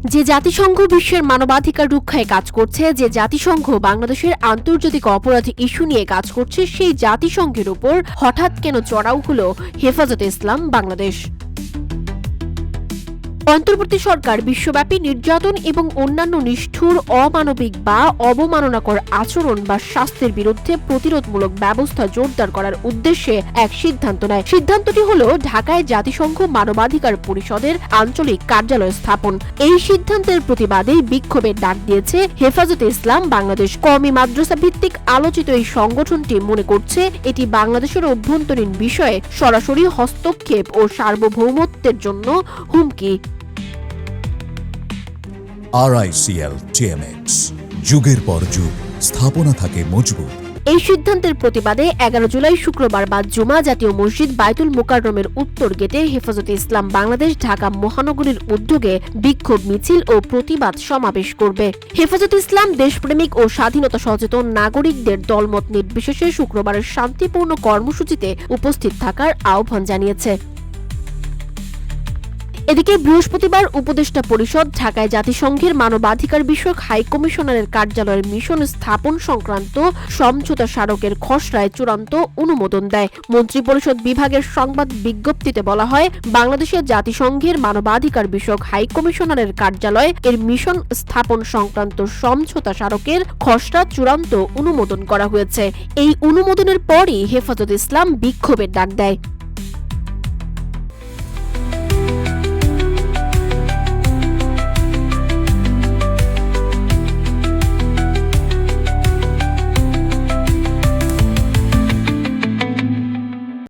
যে জাতিসংঘ বিশ্বের মানবাধিকার রক্ষায় কাজ করছে, যে জাতিসংঘ বাংলাদেশের আন্তর্জাতিক অপরাধ ইস্যু নিয়ে কাজ করছে, সেই জাতিসংঘের উপর হঠাৎ কেন চড়াও হলো হেফাজতে ইসলাম বাংলাদেশ? অন্তর্বর্তী সরকার বিশ্বব্যাপী নির্যাতন এবং অন্যান্য নিষ্ঠুর, অমানবিক বা অবমাননাকর আচরণ বা শাস্তির বিরুদ্ধে প্রতিরোধমূলক ব্যবস্থা জোরদার করার উদ্দেশ্যে এক সিদ্ধান্ত নেয়। সিদ্ধান্তটি হল ঢাকায় জাতিসংঘ মানবাধিকার পরিষদের আঞ্চলিক কার্যালয় স্থাপন। এই সিদ্ধান্তের প্রতিবাদে বিক্ষোভের ডাক দিয়েছে হেফাজতে ইসলাম বাংলাদেশ। কওমি মাদ্রাসা ভিত্তিক আলোচিত এই সংগঠনটি মনে করছে এটি বাংলাদেশের অভ্যন্তরীণ বিষয়ে সরাসরি হস্তক্ষেপ ও সার্বভৌমত্বের জন্য হুমকি। RICL TMX, যুগের পর যুগ স্থাপনা থাকে মজবুত। এই সিদ্ধান্তের প্রতিবাদে 11 জুলাই শুক্রবার বাদ জুমা জাতীয় মসজিদ বাইতুল মোকাররমের উত্তর গেটে হেফাজতে ইসলাম বাংলাদেশ ঢাকা মহানগরীর উদ্যোগে বিক্ষোভ মিছিল ও প্রতিবাদ সমাবেশ করবে। হেফাজতে ইসলাম দেশপ্রেমিক ও স্বাধীনতা সচেতন নাগরিকদের দলমত নির্বিশেষে শুক্রবারের শান্তিপূর্ণ কর্মসূচিতে উপস্থিত থাকার আহ্বান জানিয়েছে। এদিকে বৃহস্পতিবার উপদেষ্টা পরিষদ ঢাকায় জাতিসংঘের মানবাধিকার বিষয়ক হাই কমিশনারের কার্যালয়ের মিশন স্থাপন সংক্রান্ত সমঝোতা স্মারকের খসড়ায় চূড়ান্ত অনুমোদন দেয়। মন্ত্রিপরিষদ বিভাগের সংবাদ বিজ্ঞপ্তিতে বলা হয়, বাংলাদেশের জাতিসংঘের মানবাধিকার বিষয়ক হাই কমিশনারের কার্যালয় এর মিশন স্থাপন সংক্রান্ত সমঝোতা স্মারকের খসড়া চূড়ান্ত অনুমোদন করা হয়েছে। এই অনুমোদনের পরই হেফাজতে ইসলাম বিক্ষোভের ডাক দেয়।